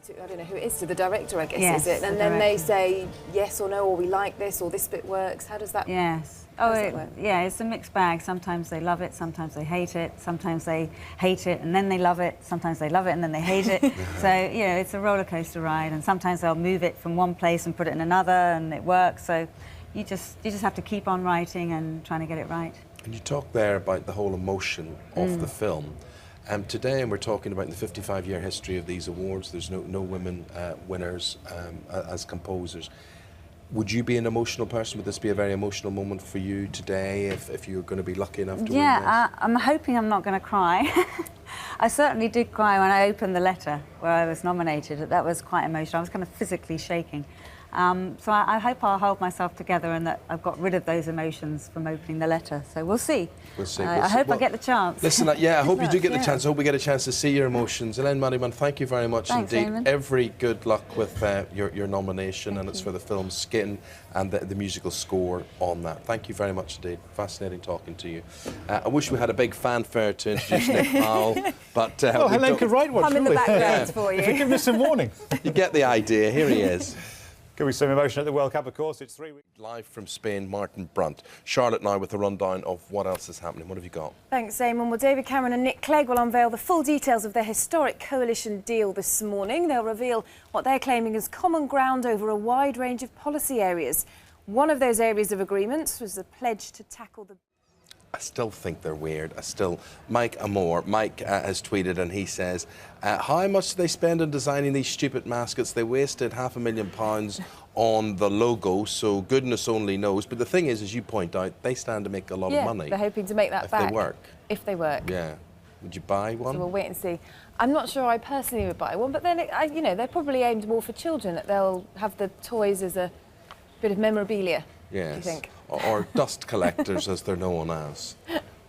I don't know who it is, to the director, I guess, Yes, is it? And then they say yes or no, or we like this, or this bit works. How does that? Yes. How does that work? Yeah, it's a mixed bag. Sometimes they love it, sometimes they hate it, sometimes they hate it and then they love it, sometimes they love it and then they hate it. So, you know, it's a roller coaster ride, and sometimes they'll move it from one place and put it in another and it works. So you just have to keep on writing and trying to get it right. And you talk there about the whole emotion of the film. Today, and we're talking about the 55-year history of these awards. There's no women winners as composers. Would you be an emotional person? Would this be a very emotional moment for you today if you're going to be lucky enough to win this? Yeah, I'm hoping I'm not going to cry. I certainly did cry when I opened the letter where I was nominated. That was quite emotional. I was kind of physically shaking. So I hope I'll hold myself together and that I've got rid of those emotions from opening the letter. So we'll see. We'll see. I hope I get the chance. Listen, yeah, I hope you do get the chance. I hope we get a chance to see your emotions. Elaine Mariman, thank you very much indeed. Eamon. Every good luck with your nomination, and it's for the film Skin and the musical score on that. Thank you very much indeed. Fascinating talking to you. I wish we had a big fanfare to introduce Nick Powell, but well, Helen could write one. I'm in the background for you. If you give me some warning. You get the idea. Here he is. Could be some emotion at the World Cup, of course. It's 3 weeks. Live from Spain, Martin Brunt. Charlotte now with a rundown of what else is happening. What have you got? Thanks, Eamon. Well, David Cameron and Nick Clegg will unveil the full details of their historic coalition deal this morning. They'll reveal what they're claiming is common ground over a wide range of policy areas. One of those areas of agreement was the pledge to tackle the... I still think they're weird. Mike Amor, has tweeted and he says, how much do they spend on designing these stupid mascots? They wasted £500,000 on the logo, so goodness only knows. But the thing is, as you point out, they stand to make a lot of money. They're hoping to make that back. If they work. If they work. Yeah. Would you buy one? So we'll wait and see. I'm not sure I personally would buy one, but then, you know, they're probably aimed more for children, that they'll have the toys as a bit of memorabilia. Yes. You think? Or dust collectors, as they're known as.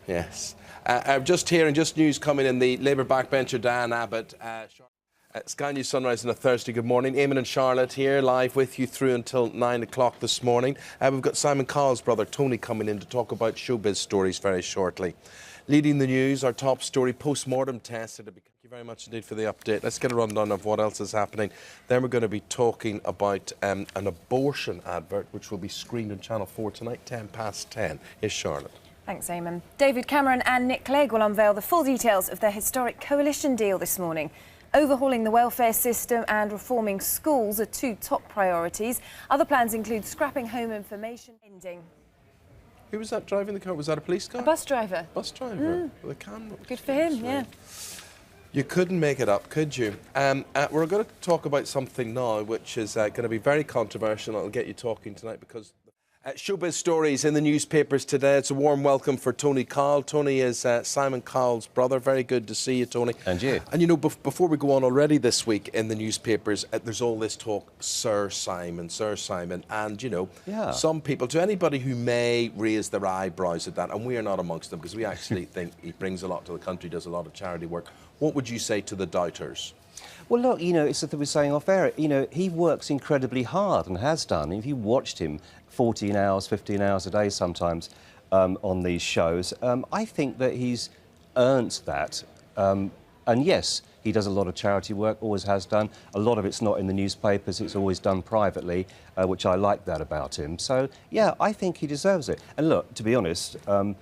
Yes. Just hearing news coming in, the Labour backbencher Diane Abbott. Sky News Sunrise on a Thursday. Good morning. Eamon and Charlotte here, live with you through until 9 o'clock this morning. We've got Simon Cowell's brother Tony coming in to talk about showbiz stories very shortly. Leading the news, our top story, post-mortem test. Thank you very much indeed for the update. Let's get a rundown of what else is happening. Then we're going to be talking about an abortion advert which will be screened on Channel 4 tonight, 10:10. Here's Charlotte. Thanks, Eamon. David Cameron and Nick Clegg will unveil the full details of their historic coalition deal this morning. Overhauling the welfare system and reforming schools are two top priorities. Other plans include scrapping home information ending. Who was that driving the car? Was that a police car? A bus driver. Bus driver. With a camera. Good for him, yeah. You couldn't make it up, could you? We're going to talk about something now which is going to be very controversial. It'll get you talking tonight because showbiz stories in the newspapers today. It's a warm welcome for Tony Cowell. Tony is Simon Cowell's brother. Very good to see you, Tony. And you. And you know, before we go on, already this week in the newspapers, there's all this talk, Sir Simon. And, you know, some people, to anybody who may raise their eyebrows at that, and we are not amongst them because we actually think he brings a lot to the country, does a lot of charity work. What would you say to the doubters? Well, look, you know, it's what we were saying off air. You know, he works incredibly hard and has done. If you watched him 14 hours, 15 hours a day sometimes on these shows, I think that he's earned that. And yes, he does a lot of charity work, always has done. A lot of it's not in the newspapers, it's always done privately, which I like that about him. So, yeah, I think he deserves it. And look, to be honest, you know,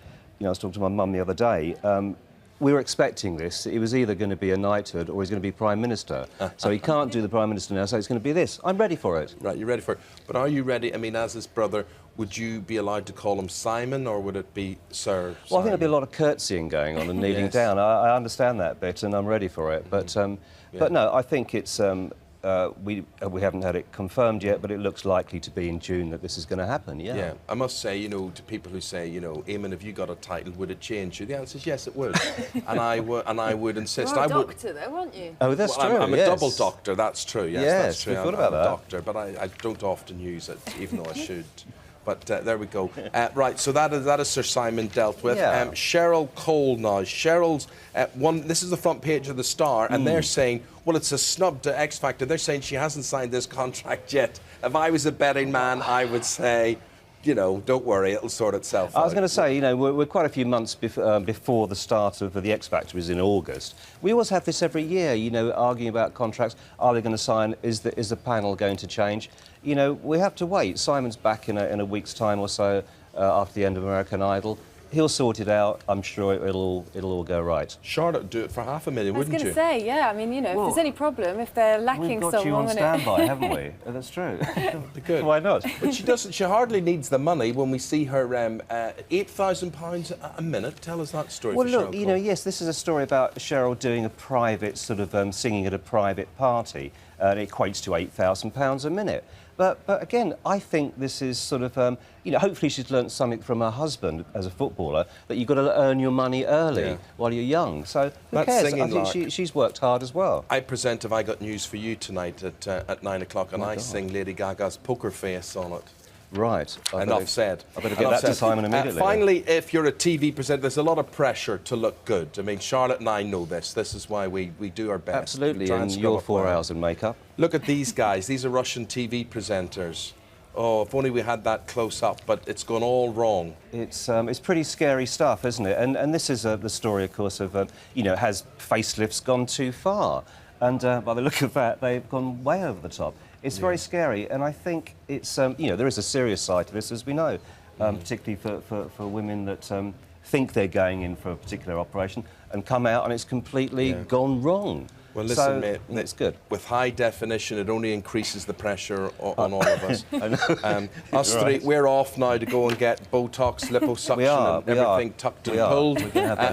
I was talking to my mum the other day, we were expecting this. It was either going to be a knighthood or he's going to be Prime Minister. So he can't do the Prime Minister now, so it's going to be this. I'm ready for it. Right, you're ready for it. But are you ready? I mean, as his brother, would you be allowed to call him Simon or would it be Sir Simon? Well, I think there'll be a lot of curtsying going on and kneeling down. I understand that bit and I'm ready for it. But no, I think it's... we haven't had it confirmed yet, but it looks likely to be in June that this is going to happen, yeah. I must say, you know, to people who say, you know, Eamon, if you got a title, would it change you? The answer is yes, it would. and I would insist. You're a doctor, though, aren't you? Oh, that's true, I'm a double doctor, that's true, yes, that's true. We thought about that. I'm a doctor, but I don't often use it, even though I should. But there we go. Right, so that is Sir Simon dealt with. Cheryl Cole now. Cheryl's this is the front page of the Star, and they're saying, well, it's a snub to X Factor. They're saying she hasn't signed this contract yet. If I was a betting man, I would say, you know, don't worry, it'll sort itself out. I was going to say, you know, we're quite a few months before the start of the X Factor is in August. We always have this every year, you know, arguing about contracts. Are they going to sign? Is the panel going to change? You know, we have to wait. Simon's back in a week's time or so after the end of American Idol. He'll sort it out. I'm sure it'll all go right. Charlotte would do it for $500,000, wouldn't you? I was going to say, yeah. I mean, you know, if there's any problem, if they're lacking We've got someone you on in standby, haven't we? That's true. Good. Why not? But she doesn't. She hardly needs the money when we see her £8,000 a minute. Tell us that story. Well, for look, Cheryl you know, yes, this is a story about Cheryl doing a private sort of singing at a private party, and it equates to £8,000 a minute. But again, I think this is sort of, you know, hopefully she's learnt something from her husband as a footballer, that you've got to earn your money early while you're young. So who That's cares? singing I think she's worked hard as well. I present Have I Got News for You tonight at 9 o'clock, and I sing Lady Gaga's Poker Face on it. Right. Enough said. I better get that to Simon immediately. Finally, if you're a TV presenter, there's a lot of pressure to look good. I mean, Charlotte and I know this. This is why we do our best. Absolutely, Try and scrub your up 4 well. hours in makeup. Look at these guys. These are Russian TV presenters. Oh, if only we had that close up, but it's gone all wrong. It's pretty scary stuff, isn't it? And this is the story, of course, of, you know, has facelifts gone too far? And by the look of that, they've gone way over the top. It's very scary, and I think it's, you know, there is a serious side to this, as we know, particularly for women that think they're going in for a particular operation and come out and it's completely gone wrong. Well, listen, so, mate, it's good. With high definition, it only increases the pressure on all of us. I know. Us three, we're off now to go and get Botox, liposuction, and everything tucked and pulled.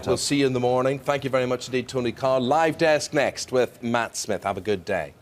We'll see you in the morning. Thank you very much indeed, Tony Carr. Live desk next with Matt Smith. Have a good day.